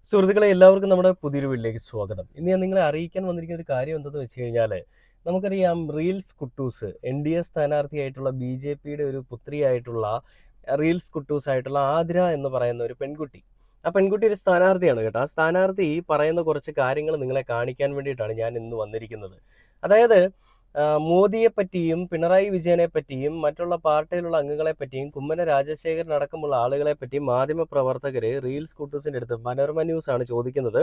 സുഹൃത്തുക്കളെ എല്ലാവർക്കും നമ്മുടെ പുതിയൊരു വീട്ടിലേക്ക് സ്വാഗതം. ഇന്ന് ഞാൻ നിങ്ങളെ അറിയിക്കാൻ വന്നിരിക്കുന്ന ഒരു കാര്യം എന്തെന്ന് വെച്ച് കഴിഞ്ഞാൽ, നമുക്കറിയാം റീൽസ് കുട്ടൂസ് NDA സ്ഥാനാർത്ഥിയായിട്ടുള്ള BJPയുടെ ഒരു പുത്രിയായിട്ടുള്ള റീൽസ് കുട്ടൂസ് ആയിട്ടുള്ള ആതിര എന്ന് പറയുന്ന ഒരു പെൺകുട്ടി. ആ പെൺകുട്ടി ഒരു സ്ഥാനാർത്ഥിയാണ് കേട്ടോ. ആ സ്ഥാനാർത്ഥി പറയുന്ന കുറച്ച് കാര്യങ്ങൾ നിങ്ങളെ കാണിക്കാൻ വേണ്ടിയിട്ടാണ് ഞാൻ ഇന്ന് വന്നിരിക്കുന്നത്. അതായത് മോദിയെ പറ്റിയും പിണറായി വിജയനെ പറ്റിയും മറ്റുള്ള പാർട്ടിയിലുള്ള അംഗങ്ങളെ പറ്റിയും കുമ്മന രാജശേഖരൻ അടക്കമുള്ള ആളുകളെ പറ്റിയും മാധ്യമപ്രവർത്തകർ റീൽസ് കുട്ടൂസിൻ്റെ അടുത്ത് മനോരമ ന്യൂസ് ആണ് ചോദിക്കുന്നത്.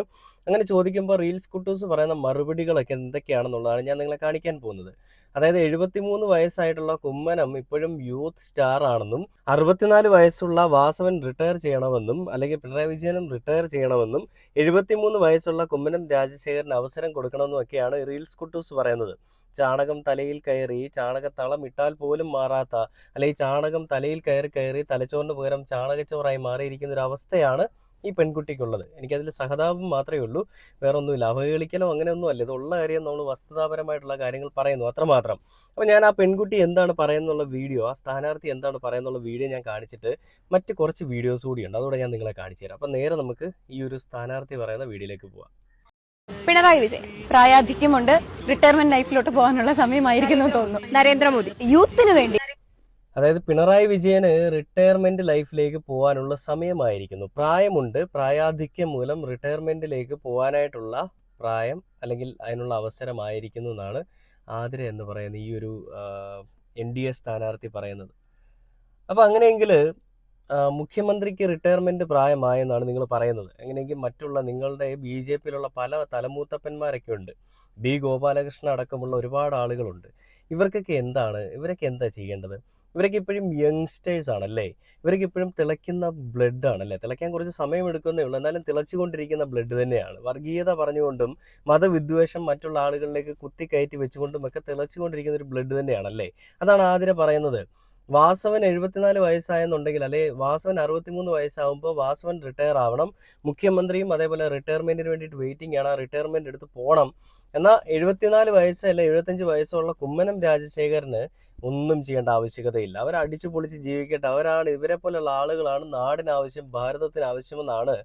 അങ്ങനെ ചോദിക്കുമ്പോൾ റീൽസ് കുട്ടൂസ് പറയുന്ന മറുപടികളൊക്കെ എന്തൊക്കെയാണെന്നുള്ളതാണ് ഞാൻ നിങ്ങളെ കാണിക്കാൻ പോകുന്നത്. അതായത് 73 വയസ്സായിട്ടുള്ള കുമ്മനം ഇപ്പോഴും യൂത്ത് സ്റ്റാർ ആണെന്നും 64 വയസ്സുള്ള വാസവൻ റിട്ടയർ ചെയ്യണമെന്നും അല്ലെങ്കിൽ പിണറായി വിജയനും റിട്ടയർ ചെയ്യണമെന്നും 73 വയസ്സുള്ള കുമ്മനം രാജശേഖരന് അവസരം കൊടുക്കണമെന്നും ഒക്കെയാണ് റീൽസ് കുട്ടൂസ് പറയുന്നത്. ചാണകം തലയിൽ കയറി ചാണകത്തളം ഇട്ടാൽ പോലും മാറാത്ത, അല്ലെങ്കിൽ ചാണകം തലയിൽ കയറി കയറി തലച്ചോറിന് പകരം ചാണകച്ചോറായി മാറിയിരിക്കുന്ന ഒരു അവസ്ഥയാണ് ഈ പെൺകുട്ടിക്കുള്ളത്. എനിക്കതിൽ സഹതാപം മാത്രമേ ഉള്ളൂ, വേറെ ഒന്നുമില്ല. അവഹേളിക്കലോ അങ്ങനെയൊന്നും അല്ല, ഇതുള്ള കാര്യം നമ്മൾ വസ്തുതാപരമായിട്ടുള്ള കാര്യങ്ങൾ പറയുന്നു, അത്രമാത്രം. അപ്പോൾ ഞാൻ ആ പെൺകുട്ടി എന്താണ് പറയുന്നുള്ള വീഡിയോ, ആ സ്ഥാനാർത്ഥി എന്താണ് പറയുന്നുള്ള വീഡിയോ ഞാൻ കാണിച്ചിട്ട് മറ്റ് കുറച്ച് വീഡിയോസ് കൂടിയുണ്ട്, അതോടെ ഞാൻ നിങ്ങളെ കാണിച്ചു തരാം. അപ്പം നേരെ നമുക്ക് ഈ ഒരു സ്ഥാനാർത്ഥി പറയുന്ന വീഡിയോയിലേക്ക് പോവാം. പിണറായി വിജയൻ പ്രായാധിക്യമുണ്ട്, റിട്ടയർമെന്റ് ലൈഫിലോട്ട് പോകാനുള്ള സമയമായിരിക്കുന്നു തോന്നുന്നു. നരേന്ദ്രമോദി യൂത്തിന് വേണ്ടി, അതായത് പിണറായി വിജയന് റിട്ടയർമെന്റ് ലൈഫിലേക്ക് പോകാനുള്ള സമയമായിരിക്കുന്നു. പ്രായമുണ്ട്, പ്രായാധിക്യം മൂലം റിട്ടയർമെന്റിലേക്ക് പോകാനായിട്ടുള്ള പ്രായം അല്ലെങ്കിൽ അതിനുള്ള അവസരമായിരിക്കുന്നു എന്നാണ് ആതിര എന്ന് പറയുന്ന ഈ ഒരു NDA സ്ഥാനാർത്ഥി പറയുന്നത്. അപ്പോൾ അങ്ങനെയെങ്കിൽ മുഖ്യമന്ത്രിക്ക് റിട്ടയർമെന്റ് പ്രായമായെന്നാണ് നിങ്ങൾ പറയുന്നത്. അങ്ങനെയെങ്കിൽ മറ്റുള്ള നിങ്ങളുടെ BJPയിലുള്ള പല തലമൂത്തപ്പന്മാരൊക്കെ ഉണ്ട്, ഗോപാലകൃഷ്ണൻ അടക്കമുള്ള ഒരുപാട് ആളുകളുണ്ട്. ഇവരൊക്കെ എന്താ ചെയ്യേണ്ടത്? ഇവരൊക്കെ ഇപ്പോഴും യങ്സ്റ്റേഴ്സ് ആണല്ലേ, ഇവരൊക്കെ ഇപ്പോഴും തിളയ്ക്കുന്ന ബ്ലഡ് ആണല്ലേ. തിളയ്ക്കാൻ കുറച്ച് സമയം എടുക്കുന്നേ ഉള്ളൂ, എന്നാലും തിളച്ചുകൊണ്ടിരിക്കുന്ന ബ്ലഡ് തന്നെയാണ്. വർഗീയത പറഞ്ഞുകൊണ്ടും മതവിദ്വേഷം മറ്റുള്ള ആളുകളിലേക്ക് കുത്തിക്കയറ്റി വെച്ചുകൊണ്ടും ഒക്കെ തിളച്ചുകൊണ്ടിരിക്കുന്ന ഒരു ബ്ലഡ് തന്നെയാണല്ലേ. അതാണ് ആതിര പറയുന്നത്. വാസവൻ 74 വയസ്സായെന്നുണ്ടെങ്കിൽ, അല്ലെ വാസവൻ 63 വയസ്സാകുമ്പോൾ വാസവൻ റിട്ടയർ ആവണം. മുഖ്യമന്ത്രിയും അതേപോലെ റിട്ടയർമെന്റിന് വേണ്ടിയിട്ട് വെയിറ്റിംഗ് ആണ്, റിട്ടയർമെന്റ് എടുത്ത് പോകണം. എന്നാൽ 74 വയസ്സ് അല്ലെ 75 വയസ്സുള്ള കുമ്മനം രാജശേഖരന് ഒന്നും ചെയ്യേണ്ട ആവശ്യകതയില്ല. അവർ അടിച്ചു പൊളിച്ച് ജീവിക്കട്ടെ. ഇവരെ പോലെയുള്ള ആളുകളാണ് നാടിനാവശ്യം, ഭാരതത്തിന് ആവശ്യമെന്നാണ്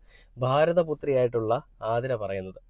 ഭാരതപുത്രിയായിട്ടുള്ള ആതിര പറയുന്നത്.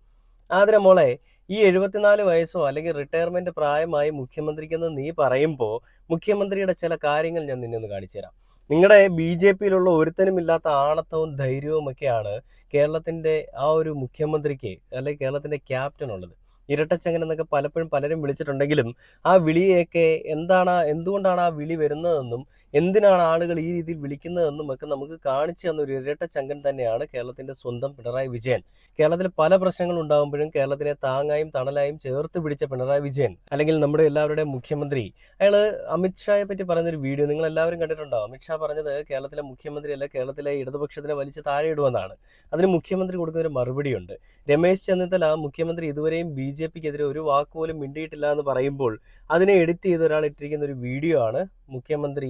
ആതിര മോളെ, ഈ 74 വയസ്സോ അല്ലെങ്കിൽ റിട്ടയർമെന്റ് പ്രായമായി മുഖ്യമന്ത്രിക്കെന്ന് നീ പറയുമ്പോൾ മുഖ്യമന്ത്രിയുടെ ചില കാര്യങ്ങൾ ഞാൻ നിന്നെ ഒന്ന് കാണിച്ചു തരാം. നിങ്ങളുടെ BJPയിലുള്ള ഒരുത്തനുമില്ലാത്ത ആണത്തവും ധൈര്യവും ഒക്കെയാണ് കേരളത്തിന്റെ ആ ഒരു മുഖ്യമന്ത്രിക്ക് അല്ലെങ്കിൽ കേരളത്തിന്റെ ക്യാപ്റ്റൻ ഉള്ളത്. ഇരട്ടച്ചങ്ങൻ എന്നൊക്കെ പലപ്പോഴും പലരും വിളിച്ചിട്ടുണ്ടെങ്കിലും ആ വിളിയൊക്കെ എന്തുകൊണ്ടാണ് ആ വിളി വരുന്നതെന്നും എന്തിനാണ് ആളുകൾ ഈ രീതിയിൽ വിളിക്കുന്നതെന്നും ഒക്കെ നമുക്ക് കാണിച്ചു തന്ന ഒരു ഇരട്ടച്ചങ്കൻ തന്നെയാണ് കേരളത്തിന്റെ സ്വന്തം പിണറായി വിജയൻ. കേരളത്തിൽ പല പ്രശ്നങ്ങൾ ഉണ്ടാകുമ്പോഴും കേരളത്തിനെ താങ്ങായും തണലായും ചേർത്ത് പിടിച്ച പിണറായി വിജയൻ, അല്ലെങ്കിൽ നമ്മുടെ എല്ലാവരുടെയും മുഖ്യമന്ത്രി, അയാള് അമിത്ഷായെ പറ്റി പറയുന്നൊരു വീഡിയോ നിങ്ങൾ എല്ലാവരും കണ്ടിട്ടുണ്ടോ? അമിത്ഷാ പറഞ്ഞത് കേരളത്തിലെ മുഖ്യമന്ത്രി അല്ല, കേരളത്തിലെ ഇടതുപക്ഷത്തിനെ വലിച്ച് താഴെ ഇടുമെന്നാണ്. അതിന് മുഖ്യമന്ത്രി കൊടുക്കുന്ന ഒരു മറുപടിയുണ്ട്. രമേശ് ചെന്നിത്തല മുഖ്യമന്ത്രി ഇതുവരെയും BJPക്കെതിരെ ഒരു വാക്കുപോലും മിണ്ടിയിട്ടില്ല എന്ന് പറയുമ്പോൾ അതിനെ എഡിറ്റ് ചെയ്ത ഒരാൾ ഇട്ടിരിക്കുന്ന ഒരു വീഡിയോ ആണ് മുഖ്യമന്ത്രി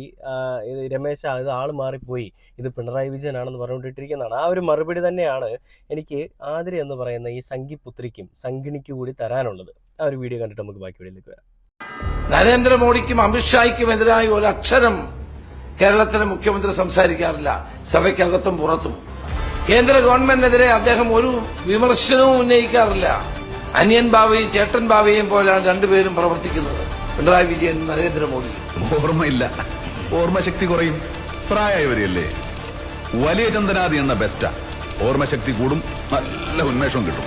രമേശ് ഇത് ആൾ മാറിപ്പോയി, ഇത് പിണറായി വിജയനാണെന്ന് പറഞ്ഞുകൊണ്ടിട്ടിരിക്കുന്നതാണ്. ആ ഒരു മറുപടി തന്നെയാണ് എനിക്ക് ആതിര എന്ന് പറയുന്ന ഈ സംഘിപുത്രിക്കും സംഘിണിക്കും കൂടി തരാനുള്ളത്. ആ ഒരു വീഡിയോ കണ്ടിട്ട് നമുക്ക് ബാക്കി വീഡിയോയിലേക്ക് വരാം. നരേന്ദ്രമോദിക്കും അമിത്ഷായ്ക്കും എതിരായി ഒരു അക്ഷരം കേരളത്തിലെ മുഖ്യമന്ത്രി സംസാരിക്കാറില്ല, സഭയ്ക്കകത്തും പുറത്തും. കേന്ദ്ര ഗവൺമെന്റിനെതിരെ അദ്ദേഹം ഒരു വിമർശനവും ഉന്നയിക്കാറില്ല. അനിയൻ ബാവയും ചേട്ടൻ ബാവയും പോലെയാണ് രണ്ടുപേരും പ്രവർത്തിക്കുന്നത്, പിണറായി വിജയൻ നരേന്ദ്രമോദി. ഓർമ്മയില്ല, ഓർമ്മശക്തി കുറയും, പ്രായമായവരെയല്ലേ. വലിയ ചന്ദനാദി എന്ന ബെസ്റ്റാ, ഓർമ്മശക്തി കൂടും, നല്ല ഉന്മേഷം കിട്ടും.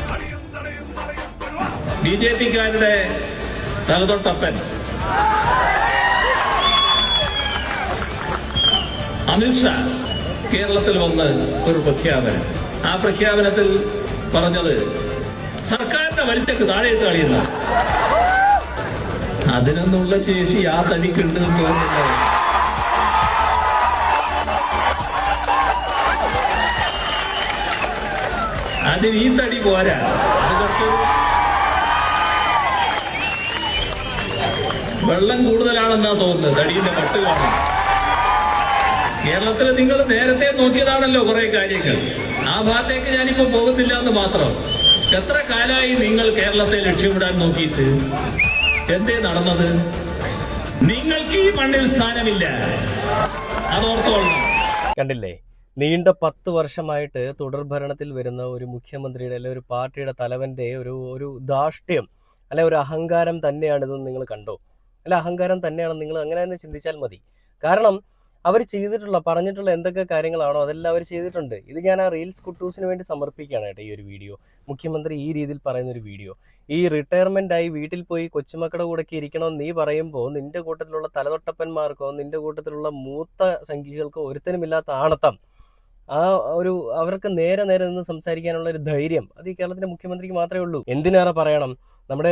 BJPക്കാരുടെ തലതൊട്ടപ്പൻ അമിത്ഷാ കേരളത്തിൽ വന്ന് ഒരു പ്രഖ്യാപനം, ആ പ്രഖ്യാപനത്തിൽ പറഞ്ഞത് സർക്കാരിന്റെ വലിച്ചക്ക് താഴെയിട്ട് കളിയുന്ന, അതിനൊന്നുള്ള ശേഷി ആ തനിക്കുണ്ട് എന്ന് തോന്നുന്നത്. അതിന് ഈ തടി പോരാ, അത് കുറച്ച് വെള്ളം കൂടുതലാണെന്നാ തോന്നുന്നത്, തടിയുടെ കട്ട് കാണും. കേരളത്തിൽ നിങ്ങൾ നേരത്തെ നോക്കിയതാണല്ലോ കുറെ കാര്യങ്ങൾ, ആ ഭാഗത്തേക്ക് ഞാനിപ്പോ പോകുന്നില്ല എന്ന് മാത്രം. എത്ര കാലമായി നിങ്ങൾ കേരളത്തെ ലക്ഷ്യമിടാൻ നോക്കിയിട്ട്? എന്തേ നടന്നത്? നിങ്ങൾക്ക് ഈ മണ്ണിൽ സ്ഥാനമില്ല, അതോർത്തോളണം. കണ്ടില്ലേ, നീണ്ട 10 വർഷമായിട്ട് തുടർഭരണത്തിൽ വരുന്ന ഒരു മുഖ്യമന്ത്രിയുടെ അല്ലെങ്കിൽ ഒരു പാർട്ടിയുടെ തലവന്റെ ഒരു ധാർഷ്ട്യം അല്ലെ ഒരു അഹങ്കാരം തന്നെയാണിതെന്ന് നിങ്ങൾ കണ്ടോ? അല്ല, അഹങ്കാരം തന്നെയാണെന്ന് നിങ്ങൾ അങ്ങനെ തന്നെ ചിന്തിച്ചാൽ മതി. കാരണം അവർ പറഞ്ഞിട്ടുള്ള എന്തൊക്കെ കാര്യങ്ങളാണോ അതെല്ലാം അവർ ചെയ്തിട്ടുണ്ട്. ഇത് ഞാൻ ആ റീൽസ് കുട്ടൂസിന് വേണ്ടി സമർപ്പിക്കുകയാണ് കേട്ടോ ഈ ഒരു വീഡിയോ. മുഖ്യമന്ത്രി ഈ രീതിയിൽ പറയുന്ന ഒരു വീഡിയോ. ഈ റിട്ടയർമെന്റ് ആയി വീട്ടിൽ പോയി കൊച്ചുമക്കളുടെ കൂടെയൊക്കെ ഇരിക്കണമെന്ന് നീ പറയുമ്പോൾ നിന്റെ കൂട്ടത്തിലുള്ള തലതൊട്ടപ്പന്മാർക്കോ നിന്റെ കൂട്ടത്തിലുള്ള മൂത്ത സംഖ്യകൾക്കോ ഒരുത്തനുമില്ലാത്ത ആണത്തം, അവർക്ക് നേരെ നിന്ന് സംസാരിക്കാനുള്ള ഒരു ധൈര്യം അത് ഈ കേരളത്തിന്റെ മുഖ്യമന്ത്രിക്ക് മാത്രമേ ഉള്ളൂ. എന്തിനേറെ പറയണം, നമ്മുടെ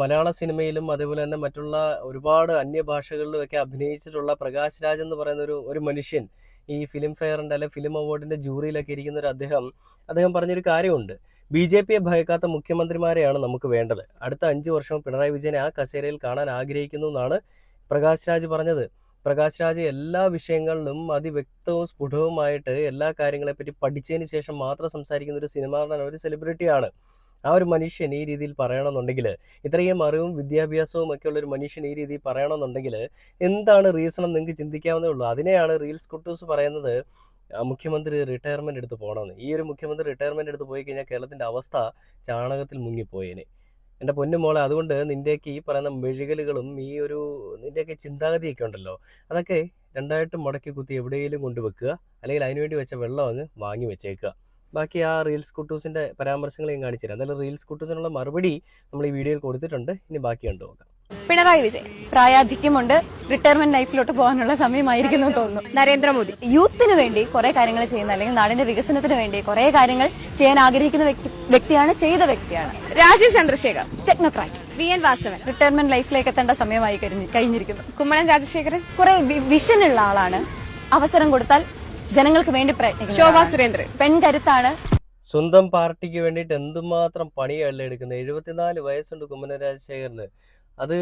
മലയാള സിനിമയിലും അതേപോലെ തന്നെ മറ്റുള്ള ഒരുപാട് അന്യഭാഷകളിലും ഒക്കെ അഭിനയിച്ചിട്ടുള്ള പ്രകാശ് രാജ് എന്ന് പറയുന്ന ഒരു മനുഷ്യൻ ഈ ഫിലിം ഫെയറിന്റെ അല്ലെ ഫിലിം അവാർഡിന്റെ ജൂറിയിലൊക്കെ ഇരിക്കുന്ന ഒരു അദ്ദേഹം പറഞ്ഞൊരു കാര്യമുണ്ട്. BJPയെ ഭയക്കാത്ത മുഖ്യമന്ത്രിമാരെയാണ് നമുക്ക് വേണ്ടത്. അടുത്ത 5 വർഷവും പിണറായി വിജയനെ ആ കസേരയിൽ കാണാൻ ആഗ്രഹിക്കുന്നു എന്നാണ് പ്രകാശ് രാജ് പറഞ്ഞത്. പ്രകാശ് രാജ് എല്ലാ വിഷയങ്ങളിലും അതിവ്യക്തവും സ്ഫുടവുമായിട്ട് എല്ലാ കാര്യങ്ങളെപ്പറ്റി പഠിച്ചതിന് ശേഷം മാത്രം സംസാരിക്കുന്ന ഒരു സിനിമാ നടൻ, ഒരു സെലിബ്രിറ്റിയാണ്. ആ ഒരു മനുഷ്യൻ ഈ രീതിയിൽ പറയണമെന്നുണ്ടെങ്കിൽ, ഇത്രയും അറിവും വിദ്യാഭ്യാസവും ഒക്കെ ഉള്ള ഒരു മനുഷ്യൻ ഈ രീതിയിൽ പറയണമെന്നുണ്ടെങ്കിൽ എന്താണ് റീസൺ എന്ന് നിങ്ങൾക്ക് ചിന്തിക്കാവുന്നേ ഉള്ളൂ. അതിനെയാണ് റീൽസ് കുട്ടൂസ് പറയുന്നത് മുഖ്യമന്ത്രി റിട്ടയർമെന്റ് എടുത്ത് പോകണമെന്ന്. ഈ ഒരു മുഖ്യമന്ത്രി റിട്ടയർമെന്റ് എടുത്ത് പോയി കഴിഞ്ഞാൽ കേരളത്തിന്റെ അവസ്ഥ ചാണകത്തിൽ മുങ്ങിപ്പോയേനെ. എൻ്റെ പൊന്നുമോളെ, അതുകൊണ്ട് നിൻ്റെയൊക്കെ ഈ പറയുന്ന മെഴുകലുകളും നിൻ്റെയൊക്കെ ചിന്താഗതിയൊക്കെ ഉണ്ടല്ലോ, അതൊക്കെ രണ്ടായിട്ട് മുടക്കി കുത്തി എവിടെയെങ്കിലും കൊണ്ടുവെക്കുക, അല്ലെങ്കിൽ അതിനുവേണ്ടി വെച്ച വെള്ളം അങ്ങ് വാങ്ങി വെച്ചേക്കുക. ബാക്കി ആ റീൽസ് കുട്ടൂസിൻ്റെ പരാമർശങ്ങൾ ഞാൻ കാണിച്ചു തരാം. എന്തായാലും റീൽസ് കുട്ടൂസിനുള്ള മറുപടി നമ്മൾ ഈ വീഡിയോയിൽ കൊടുത്തിട്ടുണ്ട്. ഇനി ബാക്കി കണ്ടു നോക്കാം. പിണറായി വിജയൻ പ്രായാധിക്യമുണ്ട്, റിട്ടയർമെന്റ് ലൈഫിലോട്ട് പോകാനുള്ള സമയമായിരിക്കുന്നു തോന്നുന്നു. നരേന്ദ്രമോദി യൂത്തിന് വേണ്ടി കുറെ കാര്യങ്ങൾ ചെയ്യുന്ന, അല്ലെങ്കിൽ നാടിന്റെ വികസനത്തിന് വേണ്ടി കുറെ കാര്യങ്ങൾ ചെയ്യാൻ ആഗ്രഹിക്കുന്ന വ്യക്തിയാണ്, ചെയ്ത വ്യക്തിയാണ്. Rajeev Chandrasekhar technocrat. VN Vasavan retirement ലൈഫിലേക്ക് എത്തേണ്ട സമയമായി കഴിഞ്ഞിരിക്കുന്നു. കുമ്മനം രാജശേഖരൻ കുറെ വിഷനുള്ള ആളാണ്, അവസരം കൊടുത്താൽ ജനങ്ങൾക്ക് വേണ്ടി പ്രയത്നിക്കും. ശോഭാ സുരേന്ദ്രൻ പെൺകരുത്താണ്. സ്വന്തം പാർട്ടിക്ക് വേണ്ടിയിട്ട് എന്തുമാത്രം പണിയല്ല എടുക്കുന്നത്. 74 വയസ്സുണ്ട് കുമ്മനം രാജശേഖരന്. അത്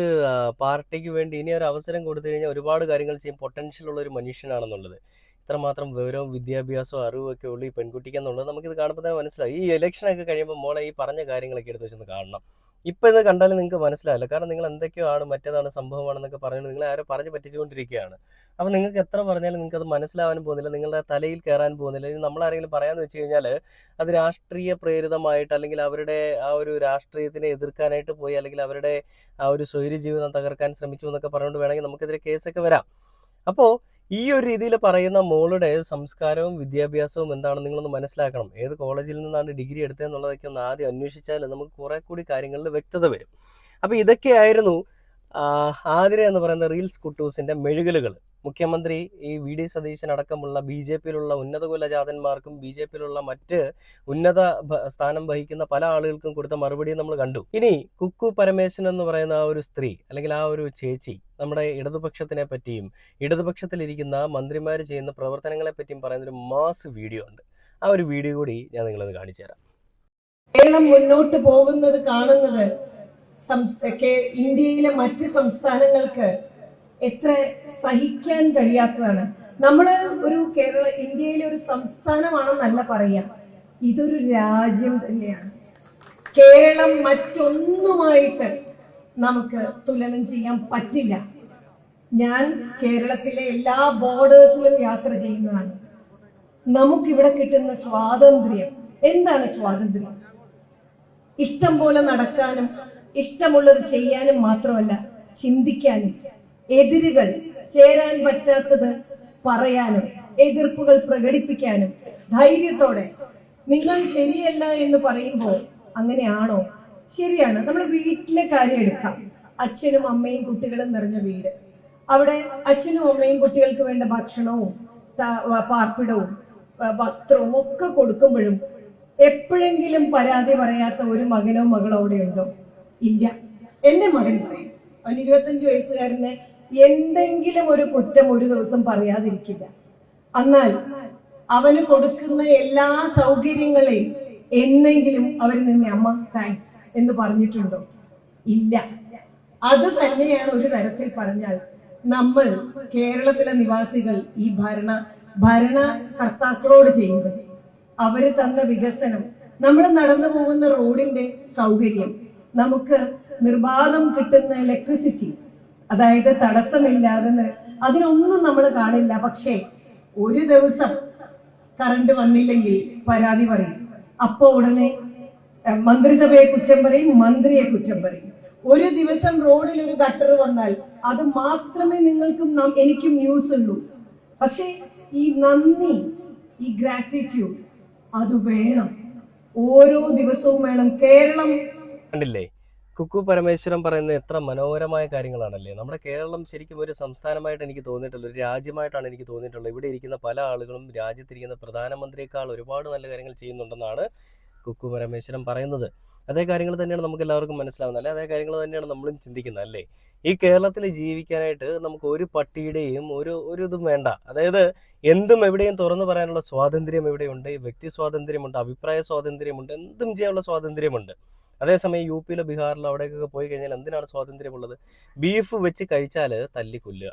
പാർട്ടിക്ക് വേണ്ടി ഇനി ഒരു അവസരം കൊടുത്തു കഴിഞ്ഞാൽ ഒരുപാട് കാര്യങ്ങൾ ചെയ്യും പൊട്ടൻഷ്യൽ ഉള്ള ഒരു മനുഷ്യനാണെന്നുള്ളത്. ഇത്രമാത്രം വിവരവും വിദ്യാഭ്യാസവും അറിവും ഒക്കെ ഉള്ളൂ ഈ പെൺകുട്ടിക്കെന്നുള്ളത് നമുക്കിത് കാണുമ്പോൾ തന്നെ മനസ്സിലാവും. ഈ ഇലക്ഷനൊക്കെ കഴിയുമ്പോൾ മോളെ ഈ പറഞ്ഞ കാര്യങ്ങളൊക്കെ എടുത്ത് വെച്ചൊന്ന് കാണണം. ഇപ്പം ഇത് കണ്ടാലും നിങ്ങൾക്ക് മനസ്സിലാവില്ല. കാരണം നിങ്ങൾ എന്തൊക്കെയോ ആണ്, മറ്റേതാണ്, സംഭവമാണെന്നൊക്കെ പറഞ്ഞിട്ട് നിങ്ങളെ ആരോ പറഞ്ഞ് പറ്റിച്ചുകൊണ്ടിരിക്കുകയാണ്. അപ്പം നിങ്ങൾക്ക് എത്ര പറഞ്ഞാലും നിങ്ങൾക്ക് അത് മനസ്സിലാവാനും പോകുന്നില്ല, നിങ്ങളുടെ തലയിൽ കയറാൻ പോകുന്നില്ല. ഇത് നമ്മളാരെങ്കിലും പറയാമെന്ന് വെച്ച് കഴിഞ്ഞാൽ അത് രാഷ്ട്രീയ പ്രേരിതമായിട്ട്, അല്ലെങ്കിൽ അവരുടെ ആ ഒരു രാഷ്ട്രീയത്തിനെ എതിർക്കാനായിട്ട് പോയി, അല്ലെങ്കിൽ അവരുടെ ആ ഒരു സ്വൈര്യ ജീവിതം തകർക്കാൻ ശ്രമിച്ചു എന്നൊക്കെ പറഞ്ഞുകൊണ്ട് വേണമെങ്കിൽ നമുക്കെതിരെ കേസൊക്കെ വരാം. അപ്പോൾ ഈ ഒരു രീതിയിൽ പറയുന്ന മോളുടെ സംസ്കാരവും വിദ്യാഭ്യാസവും എന്താണെന്ന് നിങ്ങളൊന്ന് മനസ്സിലാക്കണം. ഏത് കോളേജിൽ നിന്നാണ് ഡിഗ്രി എടുത്തതെന്നുള്ളതൊക്കെ ഒന്ന് ആദ്യം അന്വേഷിച്ചാൽ നമുക്ക് കുറെ കൂടി കാര്യങ്ങളിൽ വ്യക്തത വരും. അപ്പോൾ ഇതൊക്കെയായിരുന്നു ആതിര എന്ന് പറയുന്ന റീൽസ് കുട്ടൂസിന്റെ മെഴുകലുകൾ. മുഖ്യമന്ത്രി ഈ VD സതീശൻ അടക്കമുള്ള BJPയിലുള്ള ഉന്നത കുലജാതന്മാർക്കും BJPയിലുള്ള മറ്റ് ഉന്നത സ്ഥാനം വഹിക്കുന്ന പല ആളുകൾക്കും കൊടുത്ത മറുപടി നമ്മൾ കണ്ടു. ഇനി കുക്കു പരമേശ്വരൻ എന്ന് പറയുന്ന ആ ഒരു സ്ത്രീ, അല്ലെങ്കിൽ ആ ഒരു ചേച്ചി, നമ്മുടെ ഇടതുപക്ഷത്തിനെ പറ്റിയും ഇടതുപക്ഷത്തിലിരിക്കുന്ന മന്ത്രിമാർ ചെയ്യുന്ന പ്രവർത്തനങ്ങളെ പറ്റിയും പറയുന്ന ഒരു മാസ് വീഡിയോ ഉണ്ട്. ആ ഒരു വീഡിയോ കൂടി ഞാൻ നിങ്ങളത് കാണിച്ചു തരാം. കേരളം മുന്നോട്ട് പോകുന്നത് കാണുന്നത് ഇന്ത്യയിലെ മറ്റ് സംസ്ഥാനങ്ങൾക്ക് എത്ര സഹിക്കാൻ കഴിയാത്തതാണ്. നമ്മള് ഇന്ത്യയിലെ ഒരു സംസ്ഥാനമാണെന്നല്ല പറയാം, ഇതൊരു രാജ്യം തന്നെയാണ്. കേരളം മറ്റൊന്നുമായിട്ട് നമുക്ക് തുലനം ചെയ്യാൻ പറ്റില്ല. ഞാൻ കേരളത്തിലെ എല്ലാ ബോർഡേഴ്സിലും യാത്ര ചെയ്യുന്നതാണ്. നമുക്കിവിടെ കിട്ടുന്ന സ്വാതന്ത്ര്യം എന്താണ്? സ്വാതന്ത്ര്യം ഇഷ്ടം പോലെ നടക്കാനും ഇഷ്ടമുള്ളത് ചെയ്യാനും മാത്രമല്ല, ചിന്തിക്കാനും, എതിരുകൾ ചേരാൻ പറ്റാത്തത് പറയാനും, എതിർപ്പുകൾ പ്രകടിപ്പിക്കാനും ധൈര്യത്തോടെ. നിങ്ങൾ ശരിയല്ല എന്ന് പറയുമ്പോൾ അങ്ങനെയാണോ? ശരിയാണ്. നമ്മൾ വീട്ടിലെ കാര്യം എടുക്കാം. അച്ഛനും അമ്മയും കുട്ടികളും നിറഞ്ഞ വീട്. അവിടെ അച്ഛനും അമ്മയും കുട്ടികൾക്ക് വേണ്ട ഭക്ഷണവും പാർപ്പിടവും വസ്ത്രവും ഒക്കെ കൊടുക്കുമ്പോഴും എപ്പോഴെങ്കിലും പരാതി പറയാത്ത ഒരു മകനോ മകളോ അവിടെ ഉണ്ടോ? ഇല്ല. എന്റെ മകൻ പറയും. അവൻ 25 വയസ്സുകാരന് എന്തെങ്കിലും ഒരു കുറ്റം ഒരു ദിവസം പറയാതിരിക്കില്ല. എന്നാൽ അവന് കൊടുക്കുന്ന എല്ലാ സൗകര്യങ്ങളെയും എന്നെങ്കിലും അവരിൽ നിന്ന് അമ്മ താങ്ക്സ് എന്ന് പറഞ്ഞിട്ടുണ്ടോ? ഇല്ല. അത് തന്നെയാണ് ഒരു തരത്തിൽ പറഞ്ഞാൽ നമ്മൾ കേരളത്തിലെ നിവാസികൾ ഈ ഭരണകർത്താക്കളോട് ചെയ്യുന്നത്. അവര് തന്ന വികസനം, നമ്മൾ നടന്നു പോകുന്ന റോഡിന്റെ സൗകര്യം, നമുക്ക് നിർബാധം കിട്ടുന്ന ഇലക്ട്രിസിറ്റി, അതായത് തടസ്സമില്ലാതെ, അതിനൊന്നും നമ്മൾ കാണില്ല. പക്ഷേ ഒരു ദിവസം കറണ്ട് വന്നില്ലെങ്കിൽ പരാതി പറയും. അപ്പോ ഉടനെ മന്ത്രിസഭയെ കുറ്റം പറയും, മന്ത്രിയെ കുറ്റം പറയും. ഒരു ദിവസം റോഡിൽ ഒരു ഗട്ടർ വന്നാൽ അത് മാത്രമേ നിങ്ങൾക്കും എനിക്കും ന്യൂസ് ഉള്ളൂ. പക്ഷെ ഈ നന്ദി, ഈ ഗ്രാറ്റിറ്റ്യൂഡ് അത് വേണം, ഓരോ ദിവസവും വേണം. കേരളം കണ്ടില്ലേ, കുക്കു പരമേശ്വരൻ പറയുന്ന എത്ര മനോഹരമായ കാര്യങ്ങളാണല്ലേ. നമ്മുടെ കേരളം ശരിക്കും ഒരു സംസ്ഥാനമായിട്ട് എനിക്ക് തോന്നിയിട്ടുള്ളത്, ഒരു രാജ്യമായിട്ടാണ് എനിക്ക് തോന്നിയിട്ടുള്ളത്. ഇവിടെ ഇരിക്കുന്ന പല ആളുകളും രാജ്യത്തിരിക്കുന്ന പ്രധാനമന്ത്രിയേക്കാൾ ഒരുപാട് നല്ല കാര്യങ്ങൾ ചെയ്യുന്നുണ്ടെന്നാണ് കുക്കു പരമേശ്വരൻ പറയുന്നത്. അതേ കാര്യങ്ങൾ തന്നെയാണ് നമുക്ക് എല്ലാവർക്കും മനസ്സിലാവുന്നത്, അല്ലെ? അതേ കാര്യങ്ങൾ തന്നെയാണ് നമ്മളും ചിന്തിക്കുന്നത്, അല്ലേ? ഈ കേരളത്തിൽ ജീവിക്കാനായിട്ട് നമുക്ക് ഒരു പട്ടിയുടെയും ഒരു ഇതും വേണ്ട. അതായത് എന്തും എവിടെയും തുറന്നു പറയാനുള്ള സ്വാതന്ത്ര്യം ഇവിടെയുണ്ട്, വ്യക്തി സ്വാതന്ത്ര്യമുണ്ട്, അഭിപ്രായ സ്വാതന്ത്ര്യമുണ്ട്, എന്തും ചെയ്യാനുള്ള സ്വാതന്ത്ര്യമുണ്ട്. അതേസമയം യു പിയിലോ ബീഹാറിലോ അവിടേക്കൊക്കെ പോയി കഴിഞ്ഞാൽ എന്തിനാണ് സ്വാതന്ത്ര്യമുള്ളത്? ബീഫ് വെച്ച് കഴിച്ചാൽ തല്ലിക്കൊല്ലുക,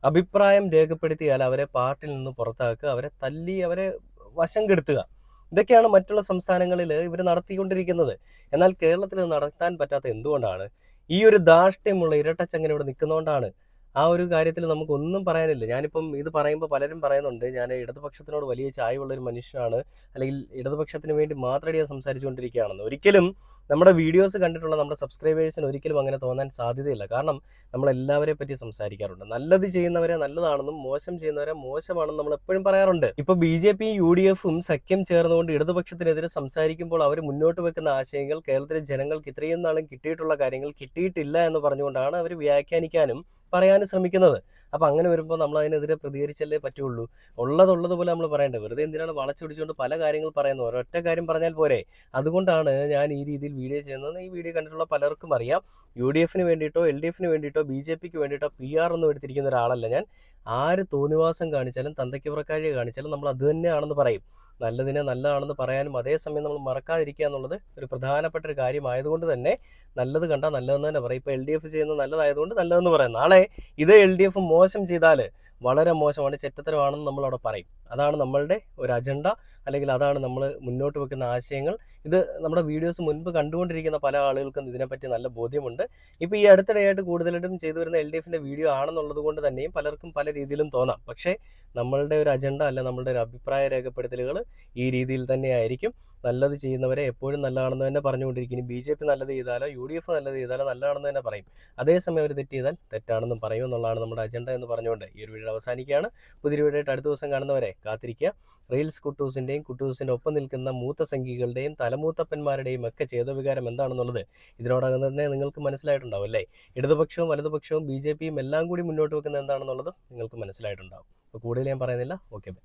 അഭിപ്രായം രേഖപ്പെടുത്തിയാൽ അവരെ പാർട്ടിയിൽ നിന്ന് പുറത്താക്കുക, അവരെ തല്ലി അവരെ വശം കെടുത്തുക. ഇതൊക്കെയാണ് മറ്റുള്ള സംസ്ഥാനങ്ങളിൽ ഇവർ നടത്തിക്കൊണ്ടിരിക്കുന്നത്. എന്നാൽ കേരളത്തിൽ നടത്താൻ പറ്റാത്ത എന്തുകൊണ്ടാണ്? ഈ ഒരു ധാർഷ്ട്യമുള്ള ഇരട്ടച്ചങ്ങനെ ഇവിടെ നിൽക്കുന്നതുകൊണ്ടാണ്. ആ ഒരു കാര്യത്തിൽ നമുക്കൊന്നും പറയാനില്ല. ഞാനിപ്പം ഇത് പറയുമ്പോൾ പലരും പറയുന്നുണ്ട് ഞാൻ ഇടതുപക്ഷത്തിനോട് വലിയ ചായവുള്ള ഒരു മനുഷ്യനാണ്, അല്ലെങ്കിൽ ഇടതുപക്ഷത്തിന് വേണ്ടി മാത്രമേ ഞാൻ സംസാരിച്ചുകൊണ്ടിരിക്കുകയാണെന്ന്. ഒരിക്കലും നമ്മുടെ വീഡിയോസ് കണ്ടിട്ടുള്ള നമ്മുടെ സബ്സ്ക്രൈബേഴ്സിന് ഒരിക്കലും അങ്ങനെ തോന്നാൻ സാധ്യതയില്ല. കാരണം നമ്മളെല്ലാവരെ പറ്റി സംസാരിക്കാറുണ്ട്. നല്ലത് ചെയ്യുന്നവരെ നല്ലതാണെന്നും മോശം ചെയ്യുന്നവരെ മോശമാണെന്നും നമ്മൾ എപ്പോഴും പറയാറുണ്ട്. ഇപ്പൊ BJP UDF സഖ്യം ചേർന്നുകൊണ്ട് ഇടതുപക്ഷത്തിനെതിരെ സംസാരിക്കുമ്പോൾ അവർ മുന്നോട്ട് വെക്കുന്ന ആശയങ്ങൾ കേരളത്തിലെ ജനങ്ങൾക്ക് ഇത്രയും നാളും കിട്ടിയിട്ടുള്ള കാര്യങ്ങൾ കിട്ടിയിട്ടില്ല എന്ന് പറഞ്ഞുകൊണ്ടാണ് അവർ വ്യാഖ്യാനിക്കാനും പറയാനും ശ്രമിക്കുന്നത്. അപ്പം അങ്ങനെ വരുമ്പോൾ നമ്മൾ അതിനെതിരെ പ്രതികരിച്ചല്ലേ പറ്റുള്ളൂ. ഉള്ളതുപോലെ നമ്മൾ പറയേണ്ടത്. വെറുതെ എന്തിനാണ് വളച്ചൊടിച്ചുകൊണ്ട് പല കാര്യങ്ങൾ പറയുന്നത്? ഒരൊറ്റ കാര്യം പറഞ്ഞാൽ പോരെ. അതുകൊണ്ടാണ് ഞാൻ ഈ രീതിയിൽ വീഡിയോ ചെയ്യുന്നത്. ഈ വീഡിയോ കണ്ടിട്ടുള്ള പലർക്കും അറിയാം, UDF വേണ്ടിയിട്ടോ LDF വേണ്ടിയിട്ടോ BJP വേണ്ടിയിട്ടോ PR ഒന്നും എടുത്തിരിക്കുന്ന ഒരാളല്ല ഞാൻ. ആര് തോന്നിവാസം കാണിച്ചാലും തന്തയ്ക്ക് പുറക്കാഴ്ച കാണിച്ചാലും നമ്മൾ അത് തന്നെയാണെന്ന് പറയും. നല്ലതിനെ നല്ലതാണെന്ന് പറയാനും അതേസമയം നമ്മൾ മറക്കാതിരിക്കുക എന്നുള്ളത് ഒരു പ്രധാനപ്പെട്ട ഒരു കാര്യമായതുകൊണ്ട് തന്നെ നല്ലത് കണ്ടാൽ നല്ലതെന്ന് തന്നെ പറയും. ഇപ്പോൾ LDF ചെയ്യുന്നത് നല്ലതായതുകൊണ്ട് നല്ലതെന്ന് പറയാം. നാളെ ഇത് LDF മോശം ചെയ്താൽ വളരെ മോശമാണ്, ചെറ്റത്തരമാണെന്ന് നമ്മളവിടെ പറയും. അതാണ് നമ്മളുടെ ഒരു അജണ്ട, അല്ലെങ്കിൽ അതാണ് നമ്മൾ മുന്നോട്ട് വെക്കുന്ന ആശയങ്ങൾ. ഇത് നമ്മുടെ വീഡിയോസ് മുൻപ് കണ്ടുകൊണ്ടിരിക്കുന്ന പല ആളുകൾക്കും ഇതിനെപ്പറ്റി നല്ല ബോധ്യമുണ്ട്. ഇപ്പോൾ ഈ അടുത്തിടെയായിട്ട് കൂടുതലായിട്ടും ചെയ്തു വരുന്ന LDF വീഡിയോ ആണെന്നുള്ളത് കൊണ്ട് തന്നെയും പലർക്കും പല രീതിയിലും തോന്നാം. പക്ഷേ നമ്മളുടെ ഒരു അജണ്ട അല്ല, നമ്മളുടെ ഒരു അഭിപ്രായ രേഖപ്പെടുത്തലുകൾ ഈ രീതിയിൽ തന്നെയായിരിക്കും. നല്ലത് ചെയ്യുന്നവരെ എപ്പോഴും നല്ലതാണെന്ന് തന്നെ പറഞ്ഞുകൊണ്ടിരിക്കും. ഇനി BJP നല്ലത് ചെയ്താലോ UDF നല്ലത് ചെയ്താലോ നല്ലതാണെന്ന് തന്നെ പറയും. അതേസമയം അവർ തെറ്റ് ചെയ്താൽ തെറ്റാണെന്നും പറയും എന്നുള്ളതാണ് നമ്മുടെ അജണ്ട എന്ന് പറഞ്ഞുകൊണ്ട് ഈ ഒരു വീഡിയോ അവസാനിക്കുകയാണ്. പുതിയൊരു വീഡിയോ ആയിട്ട് അടുത്ത ദിവസം കാണുന്നവരെ കാത്തിരിക്കുക. റീൽസ് കുട്ടൂസിൻ്റെയും കുട്ടൂസിൻ്റെ ഒപ്പം നിൽക്കുന്ന മൂത്ത സംഘികളുടെയും തലമൂത്തപ്പന്മാരുടെയും ഒക്കെ ചേതവികാരം എന്താണെന്നുള്ളത് ഇതിനോടകം തന്നെ നിങ്ങൾക്ക് മനസ്സിലായിട്ടുണ്ടാവും, അല്ലേ? ഇടതുപക്ഷവും വലതുപക്ഷവും BJP എല്ലാം കൂടി മുന്നോട്ട് വെക്കുന്നത് എന്താണെന്നുള്ളത് നിങ്ങൾക്ക് മനസ്സിലായിട്ടുണ്ടാവും. അപ്പോൾ കൂടുതൽ ഞാൻ പറയുന്നില്ല. Okay, by.